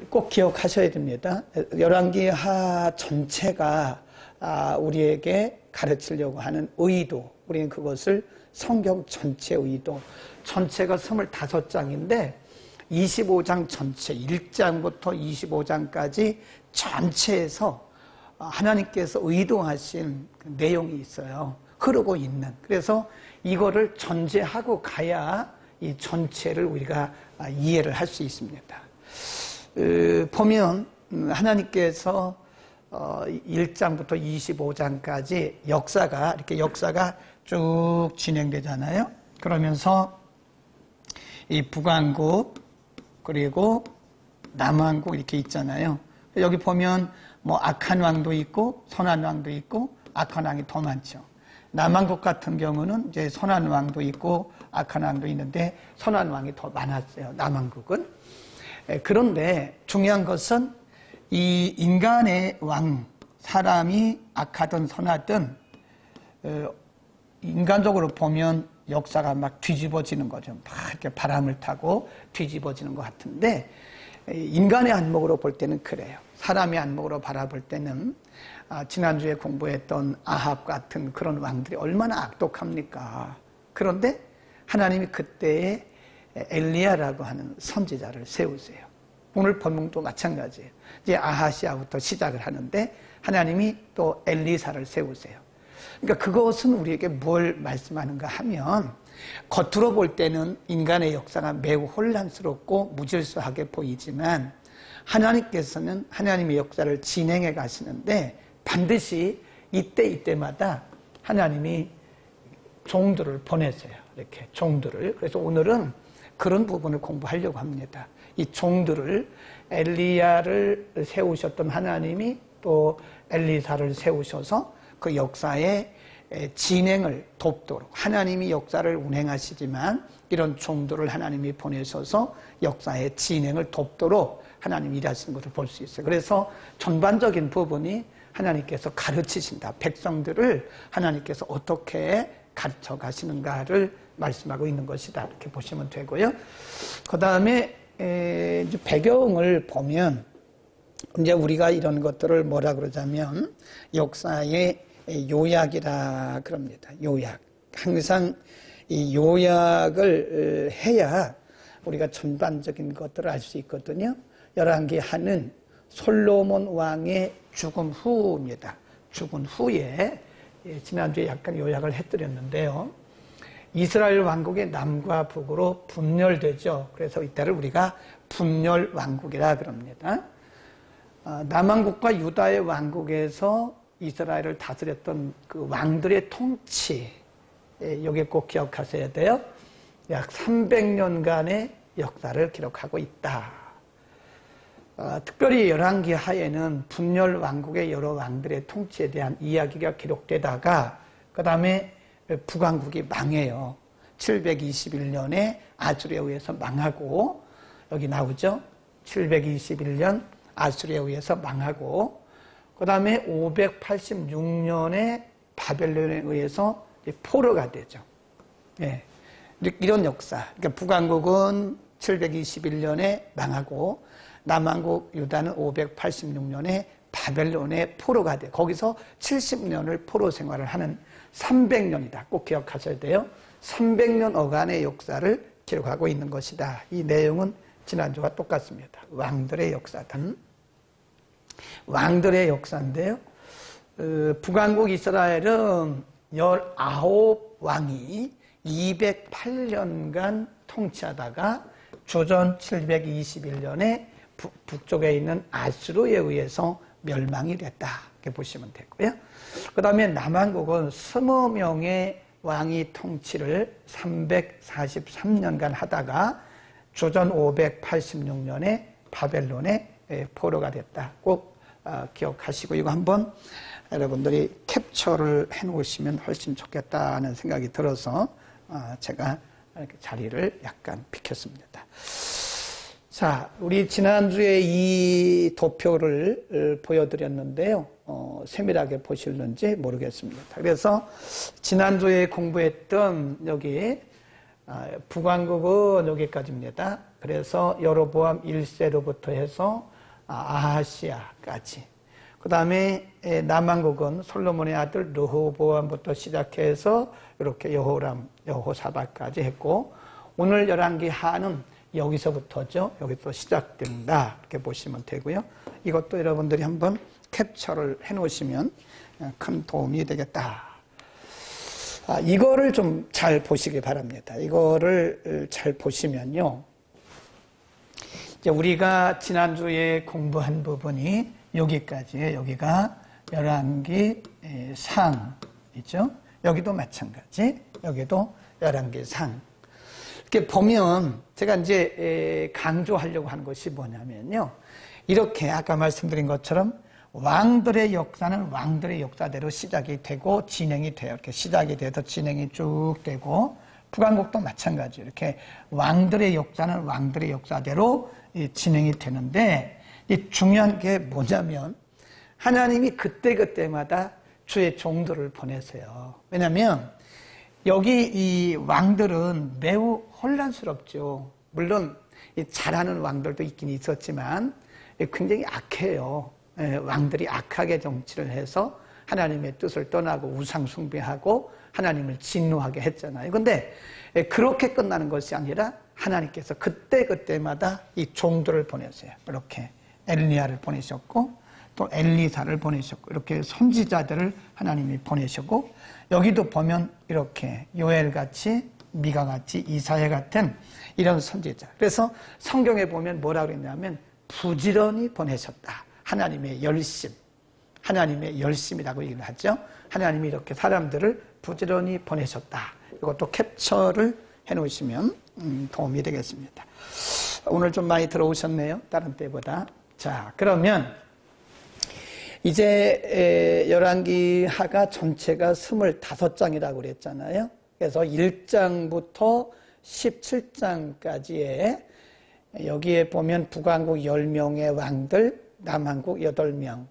꼭 기억하셔야 됩니다. 열왕기하 전체가 우리에게 가르치려고 하는 의도, 우리는 그것을 성경 전체 의도, 전체가 25장인데 25장 전체, 1장부터 25장까지 전체에서 하나님께서 의도하신 내용이 있어요. 흐르고 있는. 그래서 이거를 전제하고 가야 이 전체를 우리가 이해를 할 수 있습니다. 보면 하나님께서 1장부터 25장까지 역사가 쭉 진행되잖아요. 그러면서 이 북왕국 그리고 남왕국 이렇게 있잖아요. 여기 보면 뭐 악한 왕도 있고 선한 왕도 있고 악한 왕이 더 많죠. 남왕국 같은 경우는 이제 선한 왕도 있고 악한 왕도 있는데 선한 왕이 더 많았어요. 남왕국은. 그런데 중요한 것은 이 인간의 왕, 사람이 악하든 선하든 인간적으로 보면 역사가 막 뒤집어지는 거죠. 막 이렇게 바람을 타고 뒤집어지는 것 같은데 인간의 안목으로 볼 때는 그래요. 사람의 안목으로 바라볼 때는 지난주에 공부했던 아합 같은 그런 왕들이 얼마나 악독합니까? 그런데 하나님이 그때에 엘리야라고 하는 선지자를 세우세요. 오늘 본문도 마찬가지예요. 이제 아하시아부터 시작을 하는데 하나님이 또 엘리사를 세우세요. 그러니까 그것은 우리에게 뭘 말씀하는가 하면 겉으로 볼 때는 인간의 역사가 매우 혼란스럽고 무질서하게 보이지만 하나님께서는 하나님의 역사를 진행해 가시는데 반드시 이때마다 하나님이 종들을 보내세요. 이렇게 종들을. 그래서 오늘은 그런 부분을 공부하려고 합니다. 이 종들을 엘리야를 세우셨던 하나님이 또 엘리사를 세우셔서 그 역사의 진행을 돕도록 하나님이 역사를 운행하시지만 이런 종들을 하나님이 보내셔서 역사의 진행을 돕도록 하나님이 일하시는 것을 볼 수 있어요. 그래서 전반적인 부분이 하나님께서 가르치신다. 백성들을 하나님께서 어떻게 가르쳐 가시는가를 말씀하고 있는 것이다. 이렇게 보시면 되고요. 그 다음에 배경을 보면 이제 우리가 이런 것들을 뭐라 그러자면 역사의 요약이라 그럽니다. 요약. 항상 이 요약을 해야 우리가 전반적인 것들을 알 수 있거든요. 열왕기하는 솔로몬 왕의 죽음 후입니다. 죽은 후에 지난주에 약간 요약을 해드렸는데요. 이스라엘 왕국이 남과 북으로 분열되죠. 그래서 이때를 우리가 분열 왕국이라 그럽니다. 남왕국과 유다의 왕국에서 이스라엘을 다스렸던 그 왕들의 통치, 여기 꼭 기억하셔야 돼요. 약 300년간의 역사를 기록하고 있다. 특별히 열왕기 하에는 분열 왕국의 여러 왕들의 통치에 대한 이야기가 기록되다가 그 다음에 북왕국이 망해요. 721년에 아수르에 의해서 망하고 여기 나오죠. 721년 아수르에 의해서 망하고 그 다음에 586년에 바벨론에 의해서 포로가 되죠. 예. 이런 역사. 그러니까 북왕국은 721년에 망하고 남왕국 유다는 586년에 바벨론의 포로가 돼. 거기서 70년을 포로 생활을 하는 300년이다. 꼭 기억하셔야 돼요. 300년 어간의 역사를 기록하고 있는 것이다. 이 내용은 지난주와 똑같습니다. 왕들의 역사다. 왕들의 역사인데요. 북왕국 이스라엘은 19왕이 208년간 통치하다가 주전 721년에 북쪽에 있는 아수르에 의해서 멸망이 됐다. 이렇게 보시면 되고요. 그 다음에 남왕국은 20명의 왕이 통치를 343년간 하다가 주전 586년에 바벨론에 포로가 됐다. 꼭 기억하시고 이거 한번 여러분들이 캡처를 해놓으시면 훨씬 좋겠다는 생각이 들어서 제가 이렇게 자리를 약간 비켰습니다. 자, 우리 지난주에 이 도표를 보여드렸는데요. 세밀하게 보실는지 모르겠습니다. 그래서 지난주에 공부했던 여기 북왕국은 여기까지입니다. 그래서 여로보암 1세로부터 해서 아하시아까지. 그 다음에 남왕국은 솔로몬의 아들 르호보암부터 시작해서 이렇게 여호람, 여호사밧까지 했고, 오늘 열왕기 하는 여기서부터죠. 여기서 시작된다. 이렇게 보시면 되고요. 이것도 여러분들이 한번 캡처를 해 놓으시면 큰 도움이 되겠다. 이거를 좀 잘 보시기 바랍니다. 이거를 잘 보시면요. 이제 우리가 지난주에 공부한 부분이 여기까지예요. 여기가 열왕기 상이죠. 여기도 마찬가지. 여기도 열왕기 상. 이렇게 보면 제가 이제 강조하려고 하는 것이 뭐냐면요. 이렇게 아까 말씀드린 것처럼 왕들의 역사는 왕들의 역사대로 시작이 되고 진행이 돼요. 이렇게 시작이 돼서 진행이 쭉 되고, 북왕국도 마찬가지예요. 이렇게 왕들의 역사는 왕들의 역사대로 진행이 되는데, 중요한 게 뭐냐면 하나님이 그때그때마다 주의 종들을 보내세요. 왜냐하면 여기 이 왕들은 매우 혼란스럽죠. 물론 잘하는 왕들도 있긴 있었지만 굉장히 악해요. 왕들이 악하게 정치를 해서 하나님의 뜻을 떠나고 우상 숭배하고 하나님을 진노하게 했잖아요. 그런데 그렇게 끝나는 것이 아니라 하나님께서 그때그때마다 이 종들을 보내세요. 이렇게 엘리야를 보내셨고 또 엘리사를 보내셨고, 이렇게 선지자들을 하나님이 보내셨고, 여기도 보면 이렇게 요엘같이, 미가같이, 이사야 같은 이런 선지자. 그래서 성경에 보면 뭐라고 그랬냐면 부지런히 보내셨다. 하나님의 열심, 하나님의 열심이라고 얘기를 하죠. 하나님이 이렇게 사람들을 부지런히 보내셨다. 이것도 캡처를 해놓으시면 도움이 되겠습니다. 오늘 좀 많이 들어오셨네요. 다른 때보다. 자, 그러면 이제 열왕기 하가 전체가 25장이라고 그랬잖아요. 그래서 1장부터 17장까지에 여기에 보면 북왕국 10명의 왕들, 남왕국 8명,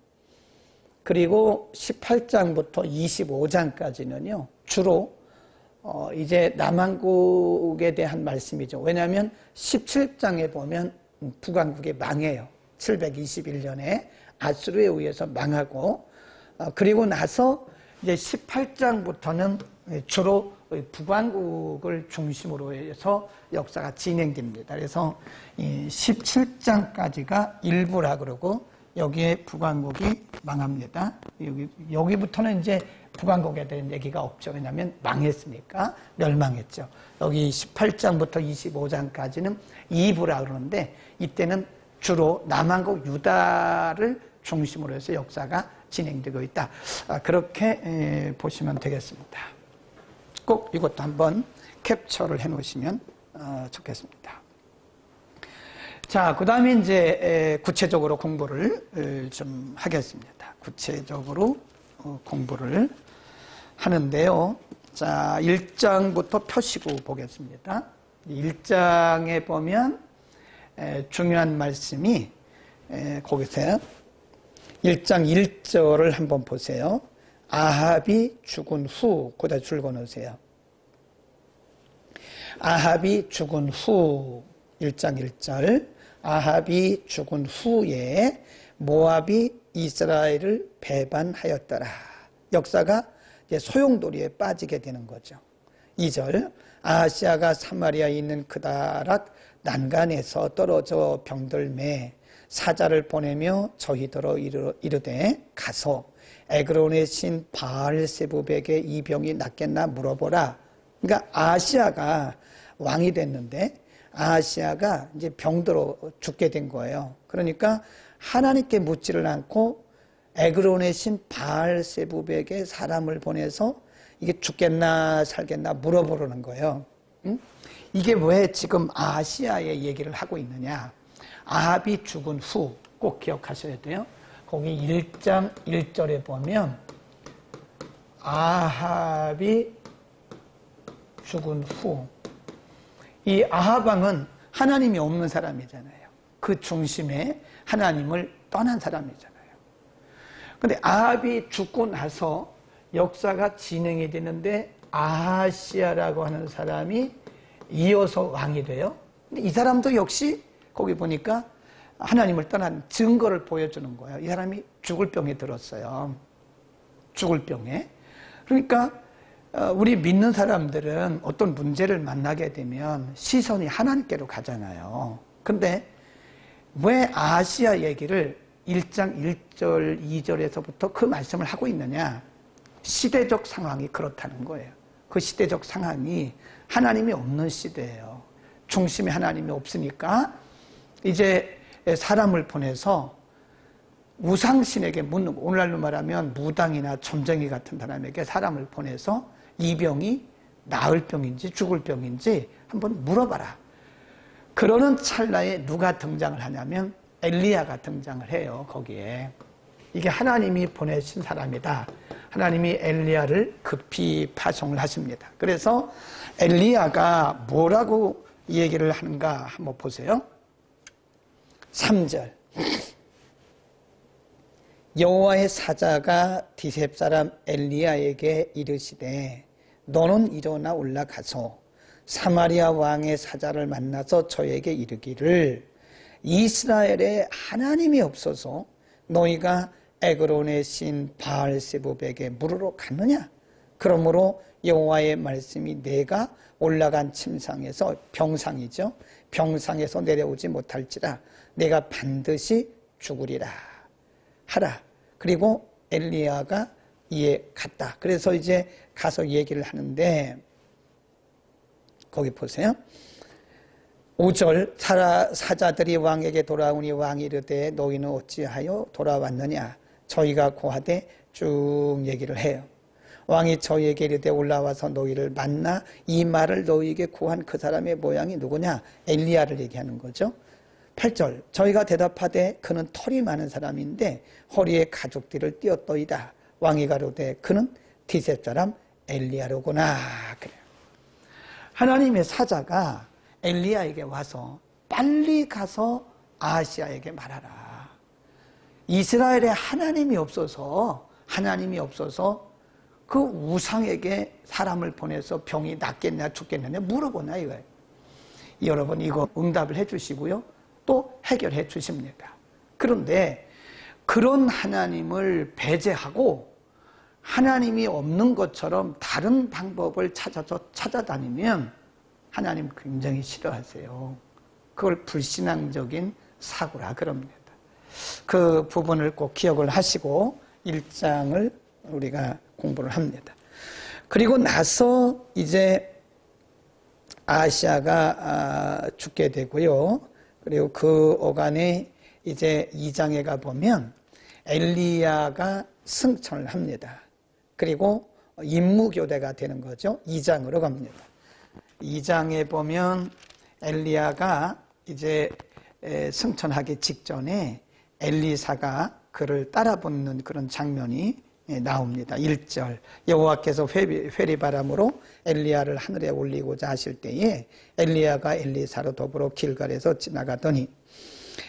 그리고 18장부터 25장까지는요 주로 이제 남왕국에 대한 말씀이죠. 왜냐하면 17장에 보면 북왕국이 망해요. 721년에 아수르에 의해서 망하고, 그리고 나서 이제 18장부터는 주로 북왕국을 중심으로 해서 역사가 진행됩니다. 그래서 17장까지가 일부라 그러고 여기에 북왕국이 망합니다. 여기부터는 이제 북왕국에 대한 얘기가 없죠. 왜냐하면 망했으니까, 멸망했죠. 여기 18장부터 25장까지는 2부라 그러는데 이때는 주로 남왕국 유다를 중심으로 해서 역사가 진행되고 있다. 그렇게 보시면 되겠습니다. 꼭 이것도 한번 캡처를 해 놓으시면 좋겠습니다. 자, 그 다음에 이제 구체적으로 공부를 좀 하겠습니다. 구체적으로 공부를 하는데요. 자, 1장부터 펴시고 보겠습니다. 1장에 보면 중요한 말씀이 거기서 1장 1절을 한번 보세요. 아합이 죽은 후, 거기다 줄 그어놓으세요. 아합이 죽은 후, 1장 1절. 아합이 죽은 후에 모압이 이스라엘을 배반하였더라. 역사가 이제 소용돌이에 빠지게 되는 거죠. 2절. 아하시아가 사마리아에 있는 그다락 난간에서 떨어져 병들매 사자를 보내며 저희더러 이르되 가서 에그론의 신 바알세부백의 이 병이 낫겠나 물어보라. 그러니까 아하시아가 왕이 됐는데 아하시아가 이제 병들어 죽게 된 거예요. 그러니까 하나님께 묻지를 않고 에그론의 신 바알세부백의 사람을 보내서 이게 죽겠나 살겠나 물어보려는 거예요. 응? 이게 왜 지금 아하시아의 얘기를 하고 있느냐. 아합이 죽은 후 꼭 기억하셔야 돼요. 거기 1장 1절에 보면 아합이 죽은 후, 이 아합 왕은 하나님이 없는 사람이잖아요. 그 중심에 하나님을 떠난 사람이잖아요. 근데 아합이 죽고 나서 역사가 진행이 되는데 아하시아라고 하는 사람이 이어서 왕이 돼요. 근데 이 사람도 역시 거기 보니까 하나님을 떠난 증거를 보여주는 거예요. 이 사람이 죽을 병에 들었어요. 죽을 병에. 그러니까 우리 믿는 사람들은 어떤 문제를 만나게 되면 시선이 하나님께로 가잖아요. 근데 왜 아하시아 얘기를 1장 1절 2절에서부터 그 말씀을 하고 있느냐? 시대적 상황이 그렇다는 거예요. 그 시대적 상황이 하나님이 없는 시대예요. 중심에 하나님이 없으니까 이제 사람을 보내서 우상신에게 묻는, 오늘날로 말하면 무당이나 점쟁이 같은 사람에게 사람을 보내서 이 병이 나을 병인지 죽을 병인지 한번 물어봐라. 그러는 찰나에 누가 등장을 하냐면 엘리야가 등장을 해요. 거기에 이게 하나님이 보내신 사람이다. 하나님이 엘리야를 급히 파송을 하십니다. 그래서 엘리야가 뭐라고 얘기를 하는가 한번 보세요. 3절 여호와의 사자가 디셉 사람 엘리야에게 이르시되 너는 일어나 올라가서 사마리아 왕의 사자를 만나서 저에게 이르기를 이스라엘에 하나님이 없어서 너희가 에그론의 신 바알세붑에게 물으러 갔느냐? 그러므로 여호와의 말씀이 내가 올라간 침상에서 병상이죠. 병상에서 내려오지 못할지라 내가 반드시 죽으리라 하라. 그리고 엘리야가 이에 갔다. 그래서 이제 가서 얘기를 하는데 거기 보세요. 5절 사자들이 왕에게 돌아오니 왕이 이르되 너희는 어찌하여 돌아왔느냐? 저희가 고하되 쭉 얘기를 해요. 왕이 저희에게 이르되 올라와서 너희를 만나 이 말을 너희에게 구한 그 사람의 모양이 누구냐? 엘리야를 얘기하는 거죠. 8절 저희가 대답하되 그는 털이 많은 사람인데 허리에 가죽띠를 띄었더이다. 왕이 가로되 그는 디셉 사람 엘리야로구나. 그래요. 하나님의 사자가 엘리야에게 와서 빨리 가서 아하시아에게 말하라. 이스라엘에 하나님이 없어서 그 우상에게 사람을 보내서 병이 낫겠냐 죽겠느냐 물어보나 이거예요. 여러분 이거 응답을 해 주시고요. 또 해결해 주십니다. 그런데 그런 하나님을 배제하고 하나님이 없는 것처럼 다른 방법을 찾아다니면 하나님 굉장히 싫어하세요. 그걸 불신앙적인 사고라 그럽니다. 그 부분을 꼭 기억을 하시고 1장을 우리가 공부를 합니다. 그리고 나서 이제 아하시아가 죽게 되고요. 그리고 그 어간에 이제 2장에 가보면 엘리야가 승천을 합니다. 그리고 임무교대가 되는 거죠. 2장으로 갑니다. 2장에 보면 엘리야가 이제 승천하기 직전에 엘리사가 그를 따라붙는 그런 장면이 나옵니다. 1절 여호와께서 회리바람으로 엘리야를 하늘에 올리고자 하실 때에 엘리야가 엘리사로 더불어 길갈에서 지나가더니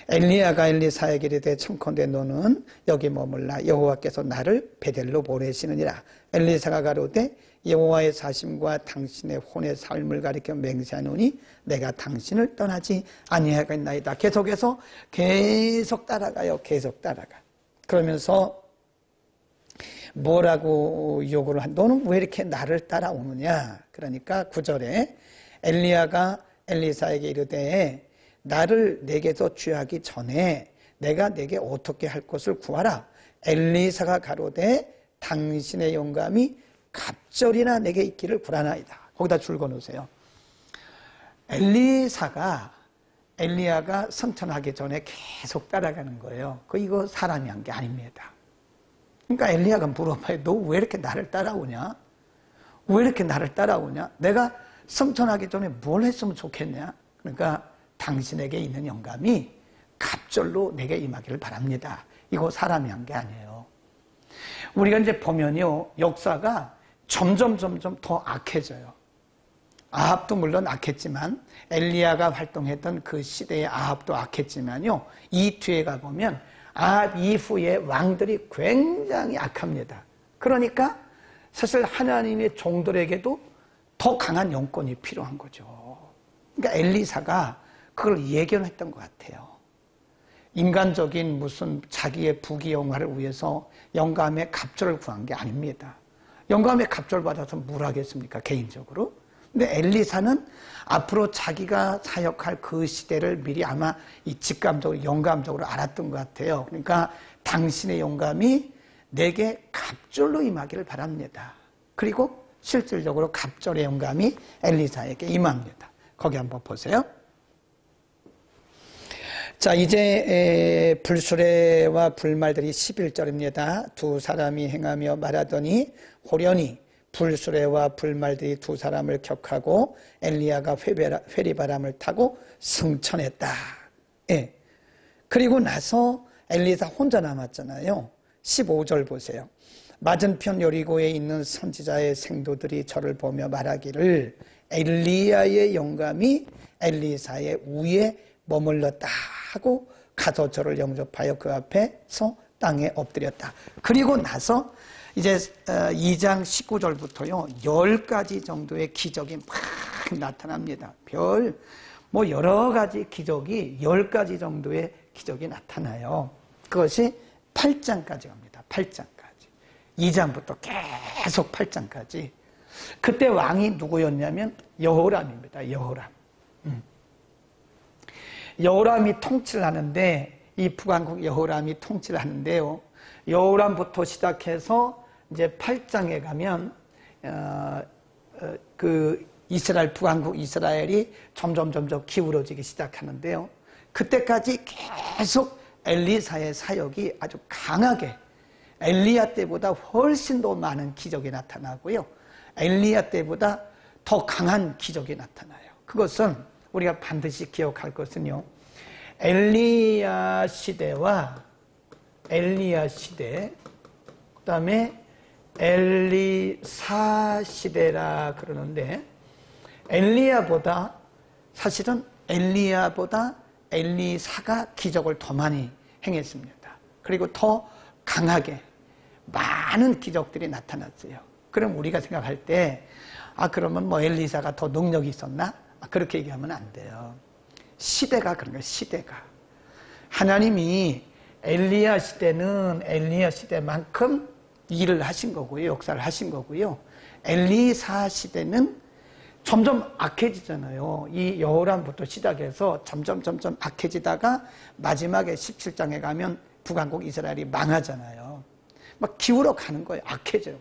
엘리야가 엘리사에게 이르되 청컨대 너는 여기 머물라 여호와께서 나를 베델로 보내시느니라. 엘리사가 가로되 여호와의 사심과 당신의 혼의 삶을 가리켜 맹세하노니 내가 당신을 떠나지 아니하겠나이다. 계속해서 계속 따라가요. 계속 따라가. 그러면서 뭐라고 요구를 한 너는 왜 이렇게 나를 따라오느냐. 그러니까 9절에 엘리야가 엘리사에게 이르되 나를 내게서 취하기 전에 내가 내게 어떻게 할 것을 구하라. 엘리사가 가로되 당신의 영감이 갑절이나 내게 있기를 구하나이다. 거기다 줄 거놓으세요. 엘리야가 승천하기 전에 계속 따라가는 거예요. 이거 사람이 한 게 아닙니다. 그러니까 엘리야가 물어봐요. 너 왜 이렇게 나를 따라오냐? 왜 이렇게 나를 따라오냐? 내가 승천하기 전에 뭘 했으면 좋겠냐? 그러니까 당신에게 있는 영감이 갑절로 내게 임하기를 바랍니다. 이거 사람이 한 게 아니에요. 우리가 이제 보면요. 역사가 점점 더 악해져요. 아합도 물론 악했지만 엘리야가 활동했던 그 시대의 아합도 악했지만요. 이 뒤에 가보면 아합 이후의 왕들이 굉장히 악합니다. 그러니까 사실 하나님의 종들에게도 더 강한 영권이 필요한 거죠. 그러니까 엘리사가 그걸 예견했던 것 같아요. 인간적인 무슨 자기의 부귀영화를 위해서 영감의 갑절을 구한 게 아닙니다. 영감의 갑절 받아서 뭘 하겠습니까? 개인적으로. 근데 엘리사는 앞으로 자기가 사역할 그 시대를 미리 아마 이 직감적으로 영감적으로 알았던 것 같아요. 그러니까 당신의 영감이 내게 갑절로 임하기를 바랍니다. 그리고 실질적으로 갑절의 영감이 엘리사에게 임합니다. 거기 한번 보세요. 자, 이제 불수레와 불말들이 11절입니다. 두 사람이 행하며 말하더니 호련히 불수레와 불말들이 두 사람을 격하고 엘리야가 회리바람을 타고 승천했다. 예. 그리고 나서 엘리사 혼자 남았잖아요. 15절 보세요. 맞은편 여리고에 있는 선지자의 생도들이 저를 보며 말하기를 엘리야의 영감이 엘리사의 위에 머물렀다 하고 가서 저를 영접하여 그 앞에서 땅에 엎드렸다. 그리고 나서 이제 2장 19절부터요 10가지 정도의 기적이 막 나타납니다. 뭐 여러 가지 기적이 10가지 정도의 기적이 나타나요. 그것이 8장까지 갑니다. 8장까지. 2장부터 계속 8장까지. 그때 왕이 누구였냐면 여호람입니다. 여호람. 여호람이 통치를 하는데 이 북왕국 여호람이 통치를 하는데요. 여호람부터 시작해서 이제 8장에 가면 그 이스라엘 북왕국 이스라엘이 점점 기울어지기 시작하는데요. 그때까지 계속 엘리사의 사역이 아주 강하게 엘리야 때보다 훨씬 더 많은 기적이 나타나고요. 엘리야 때보다 더 강한 기적이 나타나요. 그것은 우리가 반드시 기억할 것은요. 엘리야 시대와 엘리야 시대, 그 다음에 엘리사 시대라 그러는데 엘리야보다 사실은 엘리야보다 엘리사가 기적을 더 많이 행했습니다. 그리고 더 강하게 많은 기적들이 나타났어요. 그럼 우리가 생각할 때 그러면 뭐 엘리사가 더 능력이 있었나? 그렇게 얘기하면 안 돼요. 시대가 그런 거예요. 시대가. 하나님이 엘리야 시대는 엘리야 시대만큼 일을 하신 거고요. 역사를 하신 거고요. 엘리사 시대는 점점 악해지잖아요. 이 여호람부터 시작해서 점점 악해지다가 마지막에 17장에 가면 북왕국 이스라엘이 망하잖아요. 막 기울어 가는 거예요. 악해져요.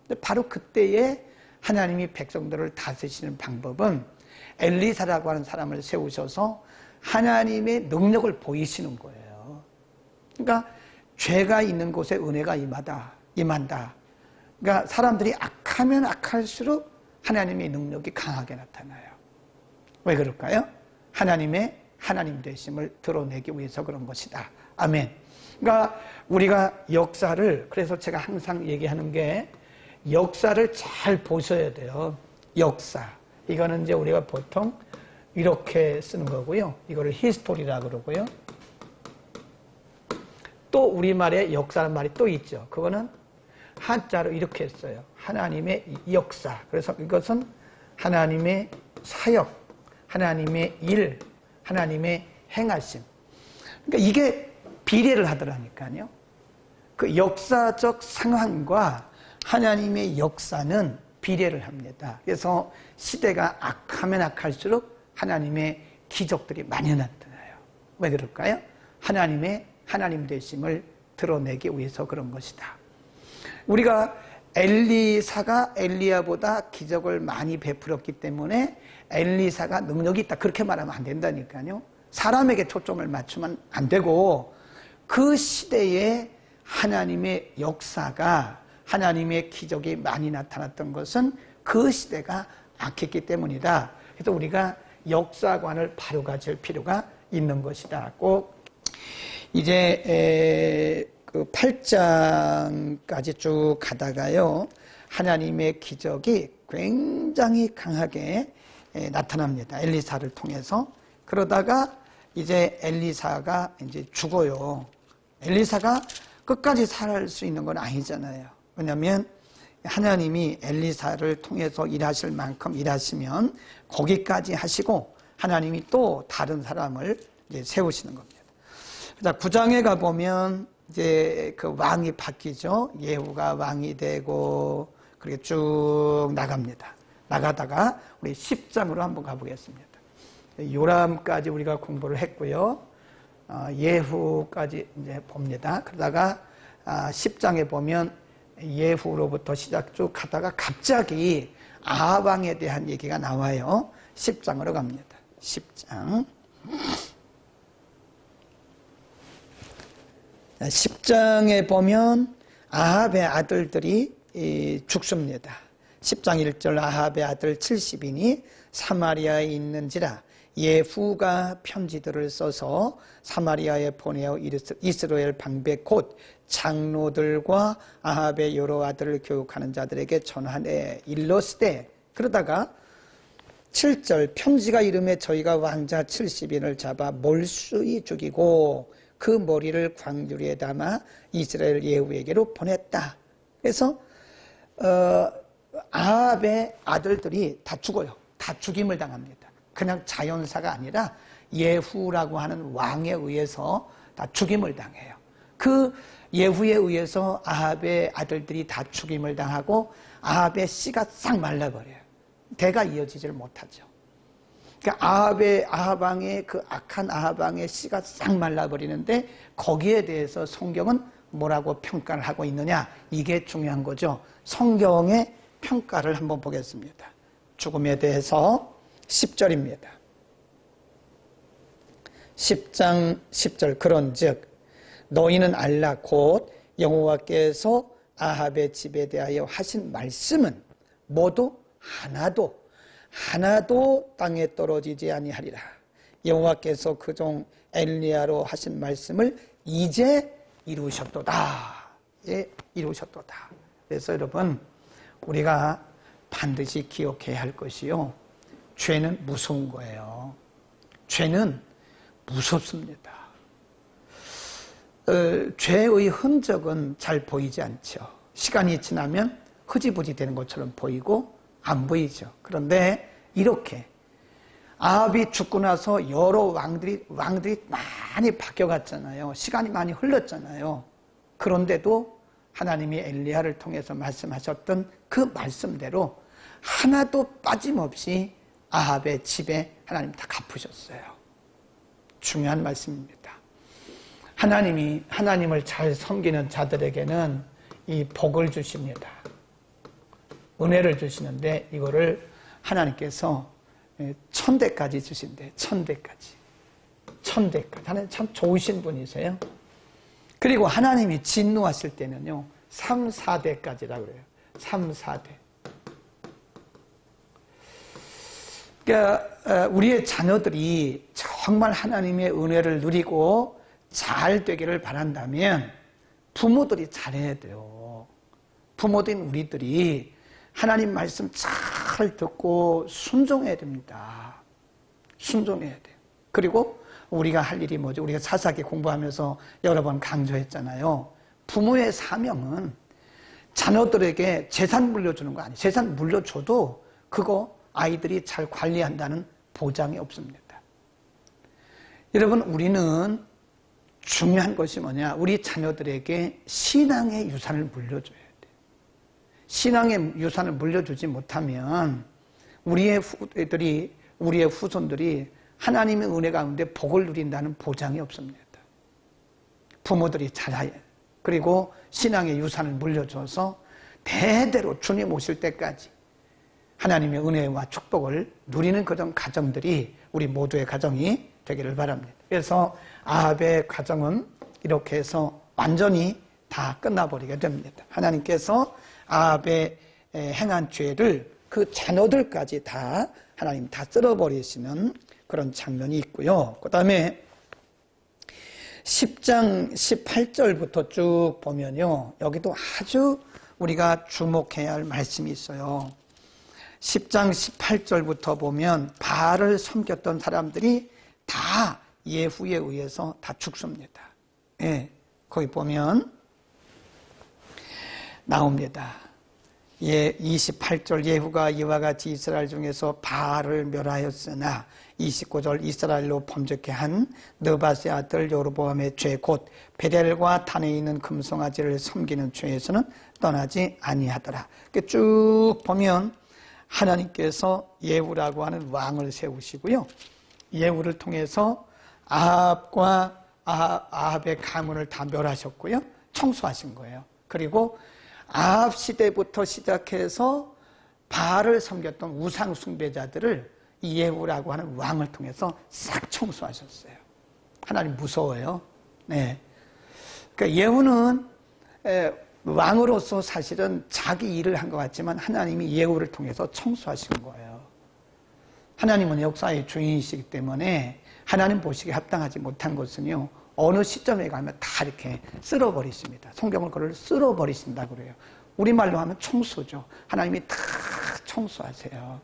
근데 바로 그때에 하나님이 백성들을 다스리시는 방법은 엘리사라고 하는 사람을 세우셔서 하나님의 능력을 보이시는 거예요. 그러니까 죄가 있는 곳에 은혜가 임한다. 그러니까 사람들이 악하면 악할수록 하나님의 능력이 강하게 나타나요. 왜 그럴까요? 하나님의 하나님 되심을 드러내기 위해서 그런 것이다. 아멘. 그러니까 우리가 역사를, 그래서 제가 항상 얘기하는 게 역사를 잘 보셔야 돼요. 역사. 이거는 이제 우리가 보통 이렇게 쓰는 거고요. 이거를 히스토리라 그러고요. 또 우리말에 역사라는 말이 또 있죠. 그거는 한자로 이렇게 했어요. 하나님의 역사. 그래서 이것은 하나님의 사역, 하나님의 일, 하나님의 행하심. 그러니까 이게 비례를 하더라니까요. 그 역사적 상황과 하나님의 역사는 비례를 합니다. 그래서 시대가 악하면 악할수록 하나님의 기적들이 많이 나타나요. 왜 그럴까요? 하나님의 하나님 되심을 드러내기 위해서 그런 것이다. 우리가 엘리사가 엘리야보다 기적을 많이 베풀었기 때문에 엘리사가 능력이 있다 그렇게 말하면 안 된다니까요. 사람에게 초점을 맞추면 안 되고 그 시대에 하나님의 역사가 하나님의 기적이 많이 나타났던 것은 그 시대가 악했기 때문이다. 그래서 우리가 역사관을 바로 가질 필요가 있는 것이다. 꼭 이제 그 8장까지 쭉 가다가요. 하나님의 기적이 굉장히 강하게 나타납니다. 엘리사를 통해서. 그러다가 이제 엘리사가 이제 죽어요. 엘리사가 끝까지 살 수 있는 건 아니잖아요. 왜냐하면 하나님이 엘리사를 통해서 일하실 만큼 일하시면 거기까지 하시고 하나님이 또 다른 사람을 이제 세우시는 겁니다. 자, 9장에 가보면 이제 그 왕이 바뀌죠. 예후가 왕이 되고 그렇게 쭉 나갑니다. 나가다가 우리 10장으로 한번 가보겠습니다. 요람까지 우리가 공부를 했고요. 예후까지 이제 봅니다. 그러다가 10장에 보면 예후로부터 시작 쭉 가다가 갑자기 아합 왕에 대한 얘기가 나와요. 10장으로 갑니다. 10장. 10장에 보면 아합의 아들들이 죽습니다. 10장 1절 아합의 아들 70인이 사마리아에 있는지라 예후가 편지들을 써서 사마리아에 보내어 이스라엘 방백 곧 장로들과 아합의 여러 아들을 교육하는 자들에게 전하되 일렀으되 그러다가 7절 편지가 이름에 저희가 왕자 70인을 잡아 몰수히 죽이고 그 머리를 광주리에 담아 이스라엘 예후에게로 보냈다. 그래서 아합의 아들들이 다 죽어요. 다 죽임을 당합니다. 그냥 자연사가 아니라 예후라고 하는 왕에 의해서 다 죽임을 당해요. 그 예후에 의해서 아합의 아들들이 다 죽임을 당하고 아합의 씨가 싹 말라버려요. 대가 이어지질 못하죠. 그러니까 아합 왕의 그 악한 아합 왕의 씨가 싹 말라버리는데 거기에 대해서 성경은 뭐라고 평가를 하고 있느냐, 이게 중요한 거죠. 성경의 평가를 한번 보겠습니다. 죽음에 대해서 10절입니다. 10장 10절 그런즉 너희는 알라 곧 여호와께서 아합의 집에 대하여 하신 말씀은 모두 하나도 땅에 떨어지지 아니하리라. 여호와께서 그종 엘리야로 하신 말씀을 이제 이루셨도다. 예, 이루셨도다. 그래서 여러분 우리가 반드시 기억해야 할 것이요, 죄는 무서운 거예요. 죄는 무섭습니다. 죄의 흔적은 잘 보이지 않죠. 시간이 지나면 흐지부지 되는 것처럼 보이고 안 보이죠. 그런데 이렇게 아합이 죽고 나서 여러 왕들이 많이 바뀌어갔잖아요. 시간이 많이 흘렀잖아요. 그런데도 하나님이 엘리야를 통해서 말씀하셨던 그 말씀대로 하나도 빠짐없이 아합의 집에 하나님 다 갚으셨어요. 중요한 말씀입니다. 하나님을 잘 섬기는 자들에게는 이 복을 주십니다. 은혜를 주시는데 이거를 하나님께서 1000대까지 주신대. 1000대까지. 하나님 참 좋으신 분이세요. 그리고 하나님이 진노하실 때는요 3, 4대까지라고 그래요. 3, 4대. 그러니까 우리의 자녀들이 정말 하나님의 은혜를 누리고 잘 되기를 바란다면 부모들이 잘해야 돼요. 부모들인 우리들이 하나님 말씀 잘 듣고 순종해야 됩니다. 순종해야 돼요. 그리고 우리가 할 일이 뭐죠? 우리가 사사기 공부하면서 여러 번 강조했잖아요. 부모의 사명은 자녀들에게 재산 물려주는 거 아니에요. 재산 물려줘도 그거 아이들이 잘 관리한다는 보장이 없습니다. 여러분, 우리는 중요한 것이 뭐냐? 우리 자녀들에게 신앙의 유산을 물려줘야 돼요. 신앙의 유산을 물려주지 못하면 우리의 후손들이 하나님의 은혜 가운데 복을 누린다는 보장이 없습니다. 부모들이 잘해야, 그리고 신앙의 유산을 물려줘서 대대로 주님 오실 때까지 하나님의 은혜와 축복을 누리는 그런 가정들이 우리 모두의 가정이 되기를 바랍니다. 그래서 아합의 가정은 이렇게 해서 완전히 다 끝나버리게 됩니다. 하나님께서 아합의 행한 죄를 그 자녀들까지 다 하나님 다 쓸어버리시는 그런 장면이 있고요. 그 다음에 10장 18절부터 쭉 보면요, 여기도 아주 우리가 주목해야 할 말씀이 있어요. 10장 18절부터 보면 바알을 섬겼던 사람들이 다 예후에 의해서 다 죽습니다. 예, 거기 보면 나옵니다. 28절 예후가 이와 같이 이스라엘 중에서 바알을 멸하였으나 29절 이스라엘로 범죄케 한 느바스의 아들 여로보암의 죄 곧 베델과 단에 있는 금송아지를 섬기는 죄에서는 떠나지 아니하더라. 쭉 보면 하나님께서 예후라고 하는 왕을 세우시고요. 예후를 통해서 아합의 가문을 다 멸하셨고요. 청소하신 거예요. 그리고 아합 시대부터 시작해서 바알을 섬겼던 우상 숭배자들을 이 예후라고 하는 왕을 통해서 싹 청소하셨어요. 하나님 무서워요. 네. 그러니까 예후는 왕으로서 사실은 자기 일을 한 것 같지만 하나님이 예후를 통해서 청소하신 거예요. 하나님은 역사의 주인이시기 때문에 하나님 보시기에 합당하지 못한 것은요, 어느 시점에 가면 다 이렇게 쓸어버리십니다. 성경을 그걸 쓸어버리신다고 그래요. 우리말로 하면 청소죠. 하나님이 다 청소하세요.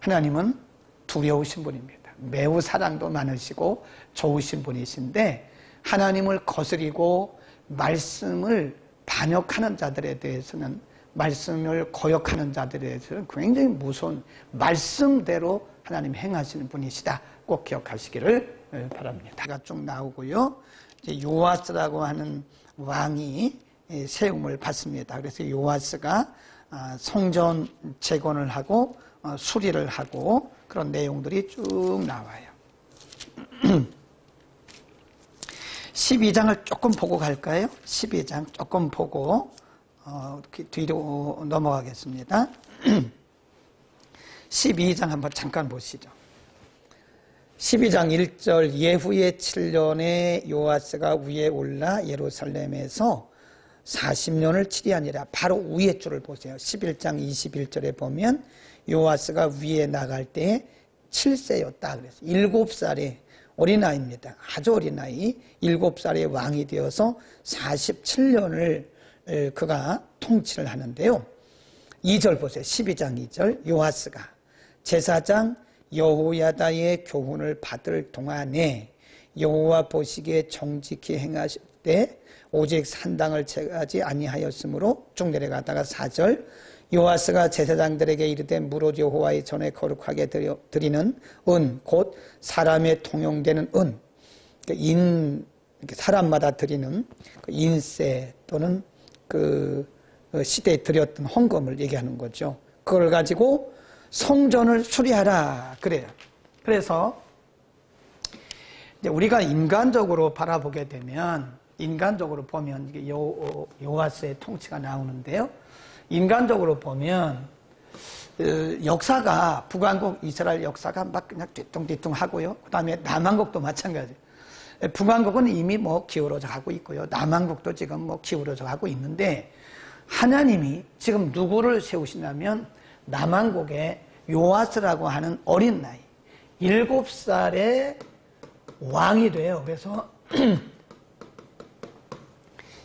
하나님은 두려우신 분입니다. 매우 사랑도 많으시고 좋으신 분이신데 하나님을 거스리고 말씀을 반역하는 자들에 대해서는, 말씀을 거역하는 자들에 대해서는 굉장히 무서운, 말씀대로 하나님 행하시는 분이시다. 꼭 기억하시기를 바랍니다. 가 쭉 나오고요. 이제 요아스라고 하는 왕이 세움을 받습니다. 그래서 요아스가 성전 재건을 하고 수리를 하고 그런 내용들이 쭉 나와요. 12장을 조금 보고 갈까요? 12장 조금 보고 뒤로 넘어가겠습니다. 12장 한번 잠깐 보시죠. 12장 1절 예후의 7년에 요아스가 위에 올라 예루살렘에서 40년을 치리하니라. 바로 위에 줄을 보세요. 11장 21절에 보면 요아스가 위에 나갈 때에 7세였다. 그래서 7살의 어린아이입니다. 아주 어린아이. 7살의 왕이 되어서 47년을 그가 통치를 하는데요. 2절 보세요. 12장 2절 요아스가 제사장 여호야다의 교훈을 받을 동안에 여호와 보시기에 정직히 행하실 때 오직 산당을 채하지 아니하였으므로 쭉 내려가다가 4절 요아스가 제사장들에게 이르되 무릇 여호와의 전에 거룩하게 드리는 은 곧 사람의 통용되는 은 사람마다 드리는 인세 또는 그 시대에 드렸던 헌금을 얘기하는 거죠. 그걸 가지고 성전을 수리하라 그래요. 그래서 이제 우리가 인간적으로 바라보게 되면, 인간적으로 보면 이게 요아스의 통치가 나오는데요. 인간적으로 보면 역사가, 북왕국 이스라엘 역사가 막 그냥 뒤뚱뒤뚱 하고요. 그 다음에 남왕국도 마찬가지예요. 북왕국은 이미 기울어져 가고 있고요. 남왕국도 지금 기울어져 가고 있는데, 하나님이 지금 누구를 세우시냐면 남왕국의 요아스라고 하는 어린 나이 7살의 왕이 돼요. 그래서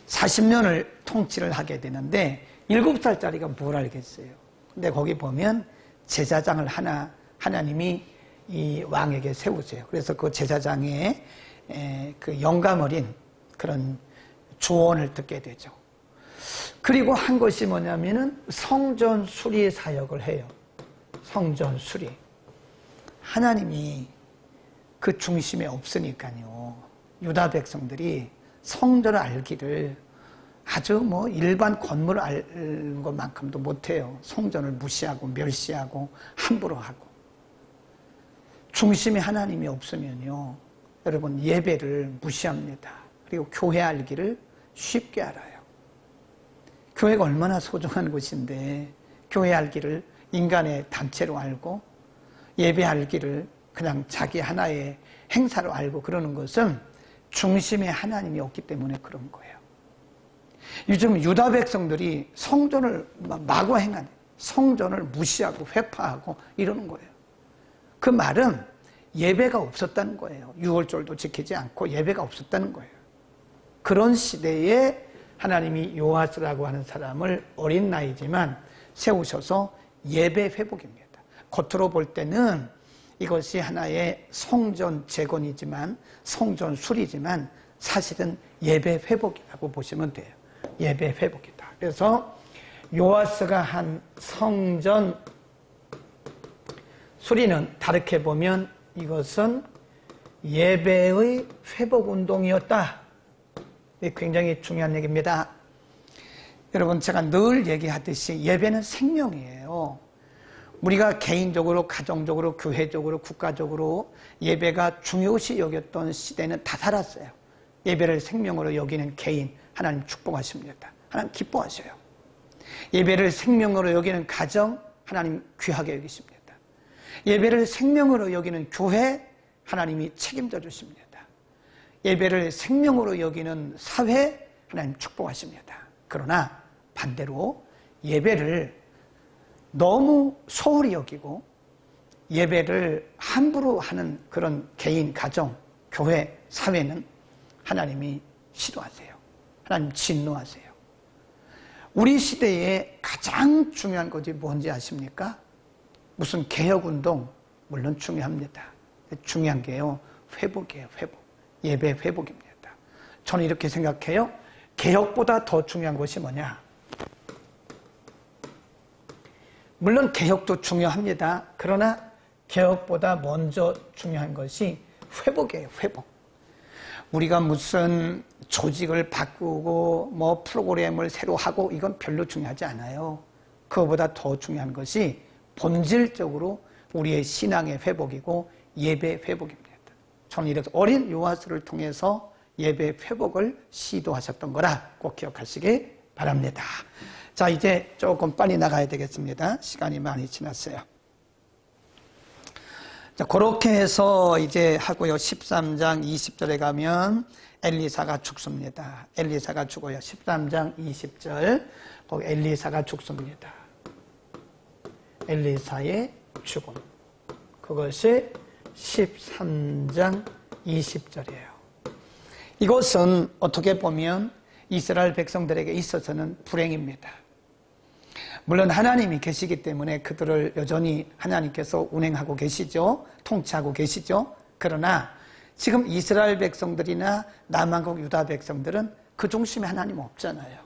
40년을 통치를 하게 되는데 7살짜리가 뭘 알겠어요. 근데 거기 보면 제사장을 하나님이 이 왕에게 세우세요. 그래서 그 제사장의 그 영감 어린 그런 조언을 듣게 되죠. 그리고 한 것이 뭐냐면은 성전 수리 사역을 해요. 성전 수리. 하나님이 그 중심에 없으니까요. 유다 백성들이 성전을 알기를 아주 일반 건물을 아는 것만큼도 못해요. 성전을 무시하고 멸시하고 함부로 하고. 중심에 하나님이 없으면요, 여러분 예배를 무시합니다. 그리고 교회 알기를 쉽게 알아요. 교회가 얼마나 소중한 곳인데 교회 알기를 인간의 단체로 알고 예배 알기를 그냥 자기 하나의 행사로 알고 그러는 것은 중심에 하나님이 없기 때문에 그런 거예요. 요즘 유다 백성들이 성전을 마구 행하는, 성전을 무시하고 회파하고 이러는 거예요. 그 말은 예배가 없었다는 거예요. 유월절도 지키지 않고 예배가 없었다는 거예요. 그런 시대에 하나님이 요아스라고 하는 사람을 어린 나이지만 세우셔서 예배 회복입니다. 겉으로 볼 때는 이것이 하나의 성전 재건이지만, 성전 수리지만 사실은 예배 회복이라고 보시면 돼요. 예배 회복이다. 그래서 요아스가 한 성전 수리는 다르게 보면 이것은 예배의 회복운동이었다. 굉장히 중요한 얘기입니다. 여러분, 제가 늘 얘기하듯이 예배는 생명이에요. 우리가 개인적으로, 가정적으로, 교회적으로, 국가적으로 예배가 중요시 여겼던 시대는 다 살았어요. 예배를 생명으로 여기는 개인, 하나님 축복하십니다. 하나님 기뻐하셔요. 예배를 생명으로 여기는 가정, 하나님 귀하게 여기십니다. 예배를 생명으로 여기는 교회, 하나님이 책임져 주십니다. 예배를 생명으로 여기는 사회, 하나님 축복하십니다. 그러나 반대로 예배를 너무 소홀히 여기고 예배를 함부로 하는 그런 개인, 가정, 교회, 사회는 하나님이 싫어하세요. 하나님 진노하세요. 우리 시대에 가장 중요한 것이 뭔지 아십니까? 무슨 개혁운동, 물론 중요합니다. 중요한 게요, 회복이에요, 회복. 예배 회복입니다. 저는 이렇게 생각해요. 개혁보다 더 중요한 것이 뭐냐? 물론 개혁도 중요합니다. 그러나 개혁보다 먼저 중요한 것이 회복이에요, 회복. 우리가 무슨 조직을 바꾸고 뭐 프로그램을 새로 하고 이건 별로 중요하지 않아요. 그거보다 더 중요한 것이 본질적으로 우리의 신앙의 회복이고 예배 회복입니다. 저는 이렇게 어린 요아스를 통해서 예배 회복을 시도하셨던 거라 꼭 기억하시기 바랍니다. 자, 이제 조금 빨리 나가야 되겠습니다. 시간이 많이 지났어요. 자, 그렇게 해서 이제 하고요. 13장 20절에 가면 엘리사가 죽습니다. 엘리사가 죽어요. 13장 20절. 거기 엘리사가 죽습니다. 엘리사의 죽음. 그것이 13장 20절이에요. 이것은 어떻게 보면 이스라엘 백성들에게 있어서는 불행입니다. 물론 하나님이 계시기 때문에 그들을 여전히 하나님께서 운행하고 계시죠. 통치하고 계시죠. 그러나 지금 이스라엘 백성들이나 남한국 유다 백성들은 그 중심에 하나님 없잖아요.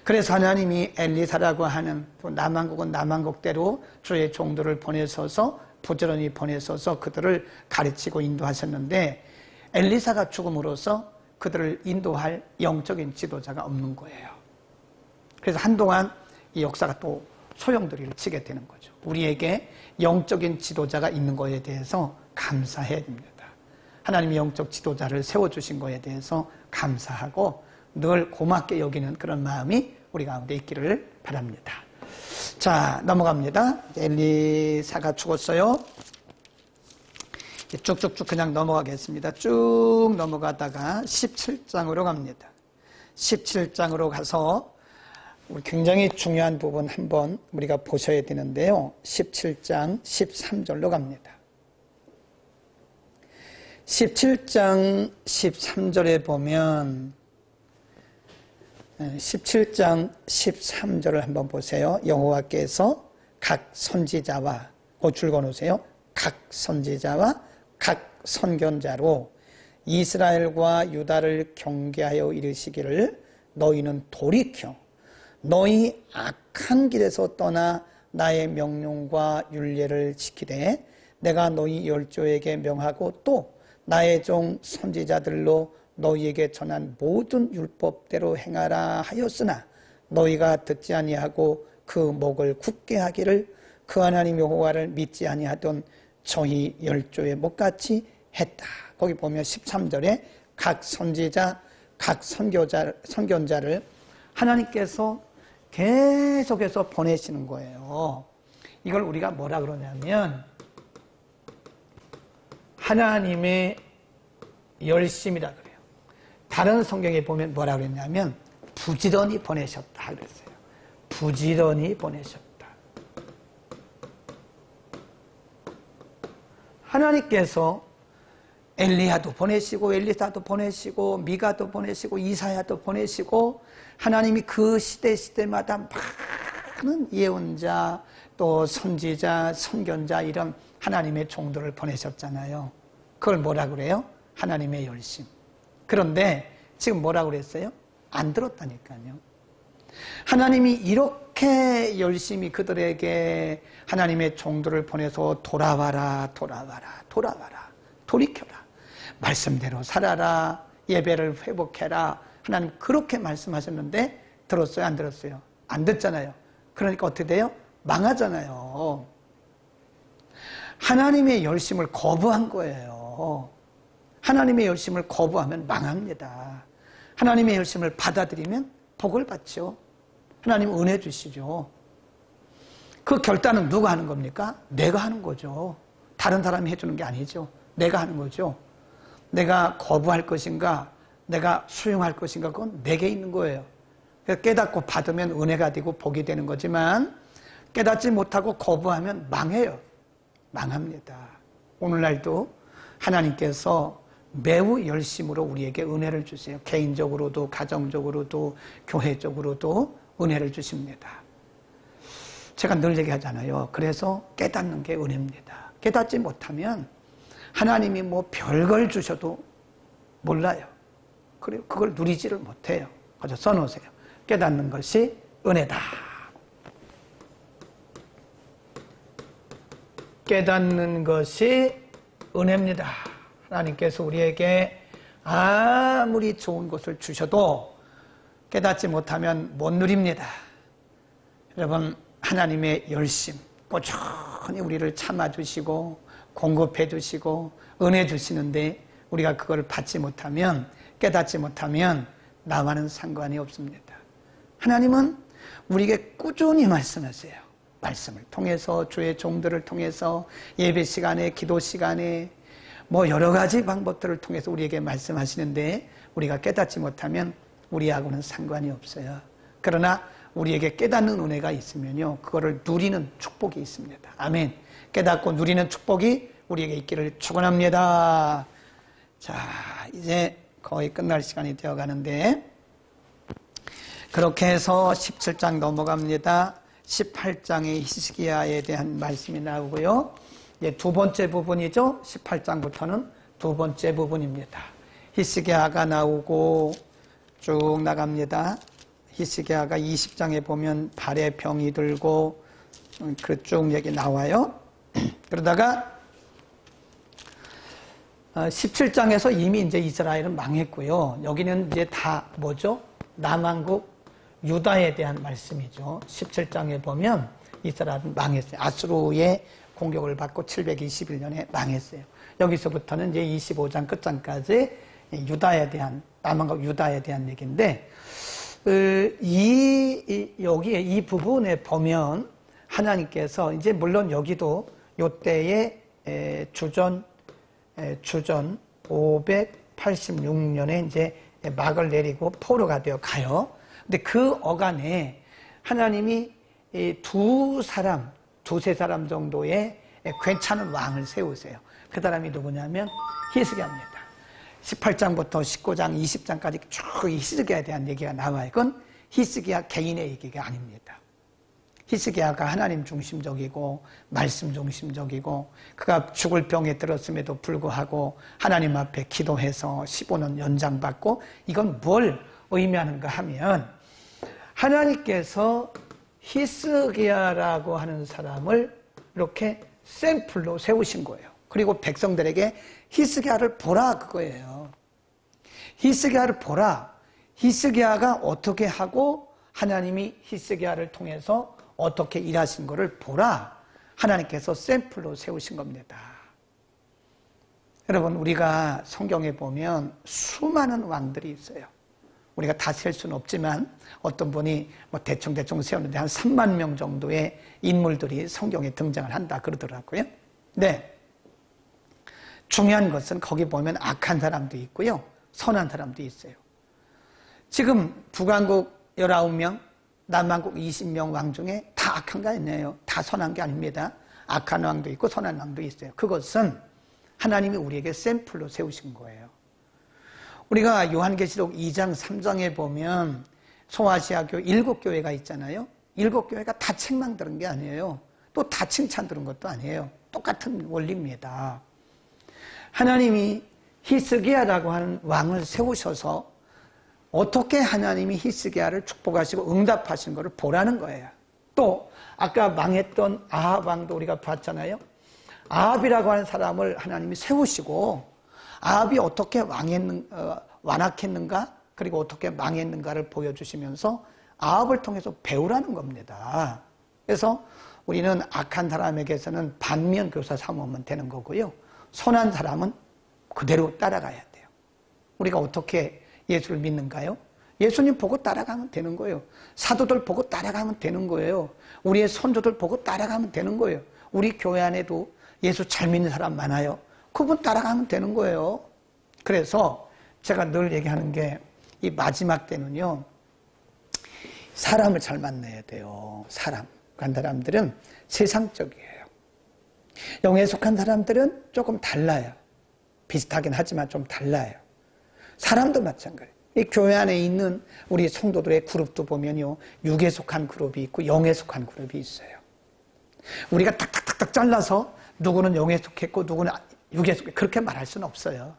그래서 하나님이 엘리사라고 하는 남한국은 남한국대로 주의 종들을 보내셔서 부지런히 보내셔서 그들을 가르치고 인도하셨는데 엘리사가 죽음으로써 그들을 인도할 영적인 지도자가 없는 거예요. 그래서 한동안 이 역사가 또 소용돌이를 치게 되는 거죠. 우리에게 영적인 지도자가 있는 것에 대해서 감사해야 됩니다. 하나님이 영적 지도자를 세워주신 것에 대해서 감사하고 늘 고맙게 여기는 그런 마음이 우리 가운데 있기를 바랍니다. 자, 넘어갑니다. 엘리사가 죽었어요. 쭉쭉쭉 그냥 넘어가겠습니다. 쭉 넘어가다가 17장으로 갑니다. 17장으로 가서 굉장히 중요한 부분 한번 우리가 보셔야 되는데요. 17장 13절로 갑니다. 17장 13절에 보면 17장 13절을 한번 보세요. 여호와께서 각 선지자와 줄 거놓으세요. 각 선지자와 각 선견자로 이스라엘과 유다를 경계하여 이르시기를 너희는 돌이켜 너희 악한 길에서 떠나 나의 명령과 율례를 지키되 내가 너희 열조에게 명하고 또 나의 종 선지자들로 너희에게 전한 모든 율법대로 행하라 하였으나 너희가 듣지 아니하고 그 목을 굳게 하기를 그 하나님 여호와를 믿지 아니하던 저희 열조의 목같이 했다. 거기 보면 13절에 각 선지자, 각 선견자를 하나님께서 계속해서 보내시는 거예요. 이걸 우리가 뭐라 그러냐면 하나님의 열심이라 그래요. 다른 성경에 보면 뭐라 그랬냐면 부지런히 보내셨다 그랬어요. 부지런히 보내셨다. 하나님께서 엘리야도 보내시고 엘리사도 보내시고 미가도 보내시고 이사야도 보내시고 하나님이 그 시대마다 많은 예언자 또 선지자 선견자 이런 하나님의 종들을 보내셨잖아요. 그걸 뭐라 그래요? 하나님의 열심. 그런데 지금 뭐라 그랬어요? 안 들었다니까요. 하나님이 이렇게 열심히 그들에게 하나님의 종들을 보내서 돌아와라, 돌아와라, 돌아와라, 돌이켜라, 말씀대로 살아라, 예배를 회복해라, 하나님 그렇게 말씀하셨는데 들었어요, 안 들었어요? 안 듣잖아요. 그러니까 어떻게 돼요? 망하잖아요. 하나님의 열심을 거부한 거예요. 하나님의 열심을 거부하면 망합니다. 하나님의 열심을 받아들이면 복을 받죠. 하나님 은혜 주시죠. 그 결단은 누가 하는 겁니까? 내가 하는 거죠. 다른 사람이 해주는 게 아니죠. 내가 하는 거죠. 내가 거부할 것인가, 내가 수용할 것인가, 그건 내게 있는 거예요. 깨닫고 받으면 은혜가 되고 복이 되는 거지만 깨닫지 못하고 거부하면 망해요. 망합니다. 오늘날도 하나님께서 매우 열심으로 우리에게 은혜를 주세요. 개인적으로도 가정적으로도 교회적으로도 은혜를 주십니다. 제가 늘 얘기하잖아요. 그래서 깨닫는 게 은혜입니다. 깨닫지 못하면 하나님이 뭐 별걸 주셔도 몰라요. 그리고 그걸 누리지를 못해요. 그래서 써놓으세요. 깨닫는 것이 은혜다. 깨닫는 것이 은혜입니다. 하나님께서 우리에게 아무리 좋은 것을 주셔도 깨닫지 못하면 못 누립니다. 여러분, 하나님의 열심, 꾸준히 우리를 참아주시고 공급해주시고 은혜 주시는데 우리가 그걸 받지 못하면, 깨닫지 못하면 나와는 상관이 없습니다. 하나님은 우리에게 꾸준히 말씀하세요. 말씀을 통해서, 주의 종들을 통해서, 예배 시간에, 기도 시간에, 뭐 여러 가지 방법들을 통해서 우리에게 말씀하시는데 우리가 깨닫지 못하면 우리하고는 상관이 없어요. 그러나 우리에게 깨닫는 은혜가 있으면요, 그거를 누리는 축복이 있습니다. 아멘. 깨닫고 누리는 축복이 우리에게 있기를 축원합니다. 자, 이제 거의 끝날 시간이 되어 가는데 그렇게 해서 17장 넘어갑니다. 18장의 히스기야에 대한 말씀이 나오고요. 이제 두 번째 부분이죠. 18장부터는 두 번째 부분입니다. 히스기야가 나오고 쭉 나갑니다. 히스기야가 20장에 보면 발에 병이 들고 쭉 얘기 나와요. 그러다가 17장에서 이미 이제 이스라엘은 망했고요. 여기는 이제 다 뭐죠? 남왕국 유다에 대한 말씀이죠. 17장에 보면 이스라엘은 망했어요. 아수르의 공격을 받고 721년에 망했어요. 여기서부터는 이제 25장 끝장까지 유다에 대한, 남왕국 유다에 대한 얘기인데, 여기에 이 부분에 보면 하나님께서 이제 물론 여기도 요때에 주전 586년에 이제 막을 내리고 포로가 되어 가요. 근데 그 어간에 하나님이 두세 사람 정도의 괜찮은 왕을 세우세요. 그 사람이 누구냐면 히스기야입니다. 18장부터 19장, 20장까지 쭉 히스기야에 대한 얘기가 나와요. 이건 히스기야 개인의 얘기가 아닙니다. 히스기야가 하나님 중심적이고 말씀 중심적이고 그가 죽을 병에 들었음에도 불구하고 하나님 앞에 기도해서 15년 연장받고, 이건 뭘 의미하는가 하면 하나님께서 히스기야라고 하는 사람을 이렇게 샘플로 세우신 거예요. 그리고 백성들에게 히스기야를 보라, 그거예요. 히스기야를 보라. 히스기야가 어떻게 하고 하나님이 히스기야를 통해서 어떻게 일하신 것을 보라. 하나님께서 샘플로 세우신 겁니다. 여러분, 우리가 성경에 보면 수많은 왕들이 있어요. 우리가 다 셀 수는 없지만 어떤 분이 뭐 대충 세웠는데 한 3만 명 정도의 인물들이 성경에 등장을 한다 그러더라고요. 네. 중요한 것은 거기 보면 악한 사람도 있고요, 선한 사람도 있어요. 지금 북왕국 19명, 남왕국 20명 왕 중에 다 악한 게 아니에요. 다 선한 게 아닙니다. 악한 왕도 있고 선한 왕도 있어요. 그것은 하나님이 우리에게 샘플로 세우신 거예요. 우리가 요한계시록 2장 3장에 보면 소아시아 교회 7교회가 있잖아요. 7교회가 다 책망 들은 게 아니에요. 또 다 칭찬 들은 것도 아니에요. 똑같은 원리입니다. 하나님이 히스기야라고 하는 왕을 세우셔서 어떻게 하나님이 히스기야를 축복하시고 응답하신 것을 보라는 거예요. 또 아까 망했던 아합 왕도 우리가 봤잖아요. 아합이라고 하는 사람을 하나님이 세우시고 아합이 어떻게 완악했는가 그리고 어떻게 망했는가를 보여주시면서 아합을 통해서 배우라는 겁니다. 그래서 우리는 악한 사람에게서는 반면 교사 삼으면 되는 거고요. 선한 사람은 그대로 따라가야 돼요. 우리가 어떻게 예수를 믿는가요? 예수님 보고 따라가면 되는 거예요. 사도들 보고 따라가면 되는 거예요. 우리의 선조들 보고 따라가면 되는 거예요. 우리 교회 안에도 예수 잘 믿는 사람 많아요. 그분 따라가면 되는 거예요. 그래서 제가 늘 얘기하는 게 이 마지막 때는요. 사람을 잘 만나야 돼요. 한 사람들은 세상적이에요. 영에 속한 사람들은 조금 달라요. 비슷하긴 하지만 좀 달라요. 사람도 마찬가지예요. 이 교회 안에 있는 우리 성도들의 그룹도 보면요. 육에 속한 그룹이 있고 영에 속한 그룹이 있어요. 우리가 탁탁탁탁 잘라서 누구는 영에 속했고 누구는 육에 속했고 그렇게 말할 수는 없어요.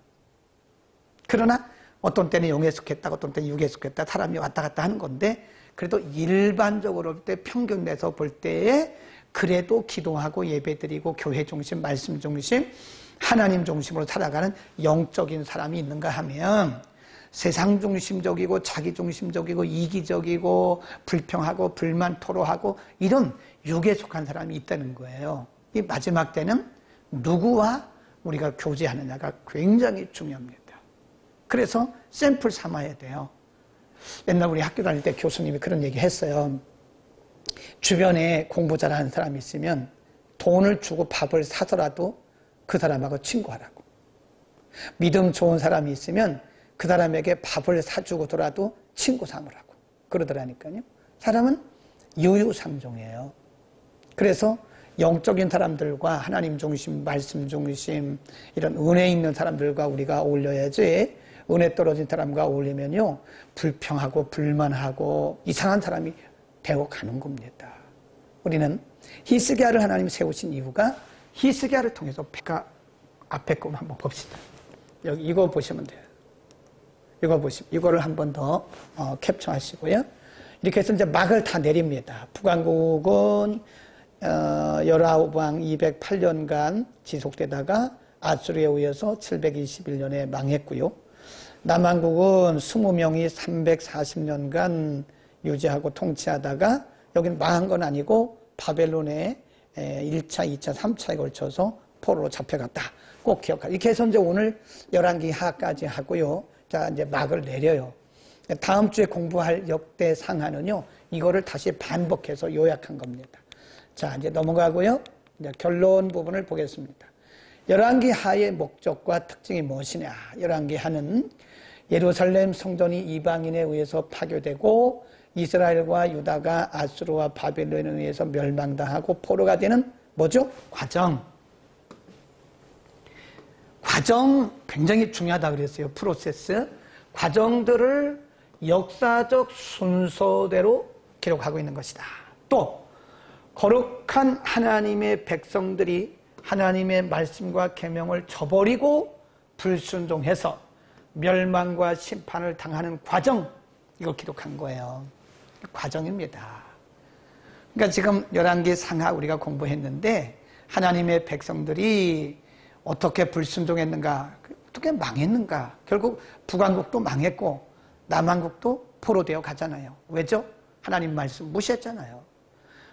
그러나 어떤 때는 영에 속했다고 어떤 때는 육에 속했다 사람이 왔다 갔다 하는 건데 그래도 일반적으로 볼 때 평균 내서 볼 때에 그래도 기도하고 예배드리고 교회 중심, 말씀 중심, 하나님 중심으로 살아가는 영적인 사람이 있는가 하면 세상 중심적이고 자기 중심적이고 이기적이고 불평하고 불만 토로하고 이런 육에 속한 사람이 있다는 거예요. 이 마지막 때는 누구와 우리가 교제하느냐가 굉장히 중요합니다. 그래서 샘플 삼아야 돼요. 옛날 우리 학교 다닐 때 교수님이 그런 얘기 했어요. 주변에 공부 잘하는 사람이 있으면 돈을 주고 밥을 사더라도 그 사람하고 친구하라고. 믿음 좋은 사람이 있으면 그 사람에게 밥을 사주고더라도 친구 삼으라고. 그러더라니까요. 사람은 유유상종이에요. 그래서 영적인 사람들과 하나님 중심, 말씀 중심, 이런 은혜 있는 사람들과 우리가 어울려야지 은혜 떨어진 사람과 어울리면요. 불평하고 불만하고 이상한 사람이 되어가는 겁니다. 우리는 히스기야를 하나님이 세우신 이유가 히스기야를 통해서 앞에 거 한번 봅시다. 여기 이거 보시면 돼요. 이거를 한 번 더 캡처하시고요. 이렇게 해서 이제 막을 다 내립니다. 북왕국은 19왕 208년간 지속되다가 아수르에 의해서 721년에 망했고요. 남왕국은 20명이 340년간 유지하고 통치하다가 여기는 망한 건 아니고 바벨론에 1차, 2차, 3차에 걸쳐서 포로로 잡혀갔다. 꼭 기억하세요. 이렇게 해서 이제 오늘 11기 하까지 하고요. 자, 이제 막을 내려요. 다음 주에 공부할 역대 상하는요, 이거를 다시 반복해서 요약한 겁니다. 자, 이제 넘어가고요. 이제 결론 부분을 보겠습니다. 11기 하의 목적과 특징이 무엇이냐. 11기 하는 예루살렘 성전이 이방인에 의해서 파괴되고 이스라엘과 유다가 아수르와 바벨론에 의해서 멸망당하고 포로가 되는 뭐죠? 과정 굉장히 중요하다 그랬어요. 프로세스. 과정들을 역사적 순서대로 기록하고 있는 것이다. 또 거룩한 하나님의 백성들이 하나님의 말씀과 계명을 저버리고 불순종해서 멸망과 심판을 당하는 과정, 이걸 기록한 거예요. 과정입니다. 그러니까 지금 11기 상하 우리가 공부했는데 하나님의 백성들이 어떻게 불순종했는가, 어떻게 망했는가. 결국 북왕국도 망했고 남왕국도 포로되어 가잖아요. 왜죠? 하나님 말씀 무시했잖아요.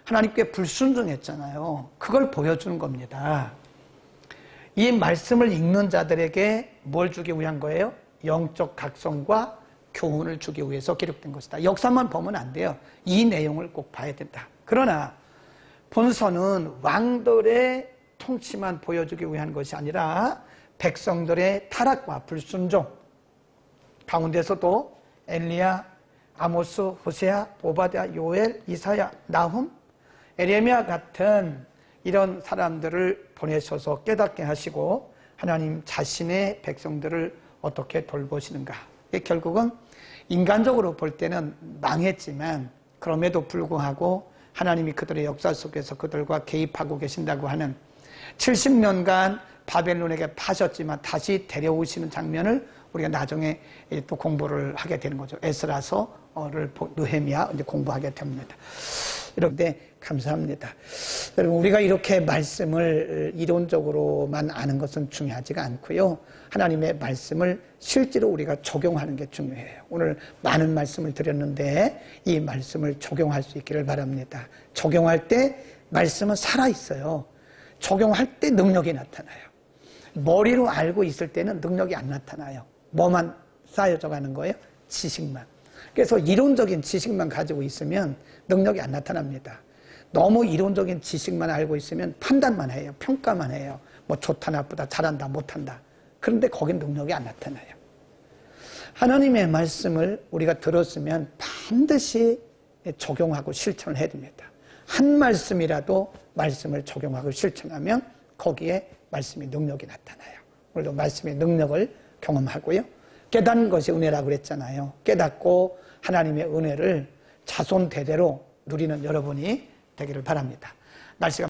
하나님께 불순종했잖아요. 그걸 보여주는 겁니다. 이 말씀을 읽는 자들에게 뭘 주기 위한 거예요? 영적 각성과 교훈을 주기 위해서 기록된 것이다. 역사만 보면 안 돼요. 이 내용을 꼭 봐야 된다. 그러나 본서는 왕들의 통치만 보여주기 위한 것이 아니라 백성들의 타락과 불순종 가운데서도 엘리야, 아모스, 호세아, 오바댜, 요엘, 이사야, 나훔, 에레미야 같은 이런 사람들을 보내셔서 깨닫게 하시고 하나님 자신의 백성들을 어떻게 돌보시는가. 결국은 인간적으로 볼 때는 망했지만 그럼에도 불구하고 하나님이 그들의 역사 속에서 그들과 개입하고 계신다고 하는 70년간 바벨론에게 파셨지만 다시 데려오시는 장면을 우리가 나중에 또 공부를 하게 되는 거죠. 에스라서를 느헤미야 이제 공부하게 됩니다. 이런데 감사합니다. 여러분, 우리가 이렇게 말씀을 이론적으로만 아는 것은 중요하지가 않고요. 하나님의 말씀을 실제로 우리가 적용하는 게 중요해요. 오늘 많은 말씀을 드렸는데 이 말씀을 적용할 수 있기를 바랍니다. 적용할 때 말씀은 살아있어요. 적용할 때 능력이 나타나요. 머리로 알고 있을 때는 능력이 안 나타나요. 뭐만 쌓여져 가는 거예요? 지식만. 그래서 이론적인 지식만 가지고 있으면 능력이 안 나타납니다. 너무 이론적인 지식만 알고 있으면 판단만 해요. 평가만 해요. 뭐 좋다 나쁘다 잘한다 못한다. 그런데 거긴 능력이 안 나타나요. 하나님의 말씀을 우리가 들었으면 반드시 적용하고 실천을 해야 됩니다. 한 말씀이라도 말씀을 적용하고 실천하면 거기에 말씀의 능력이 나타나요. 오늘도 말씀의 능력을 경험하고요. 깨닫는 것이 은혜라고 그랬잖아요. 깨닫고 하나님의 은혜를 자손 대대로 누리는 여러분이 되기를 바랍니다. 날씨가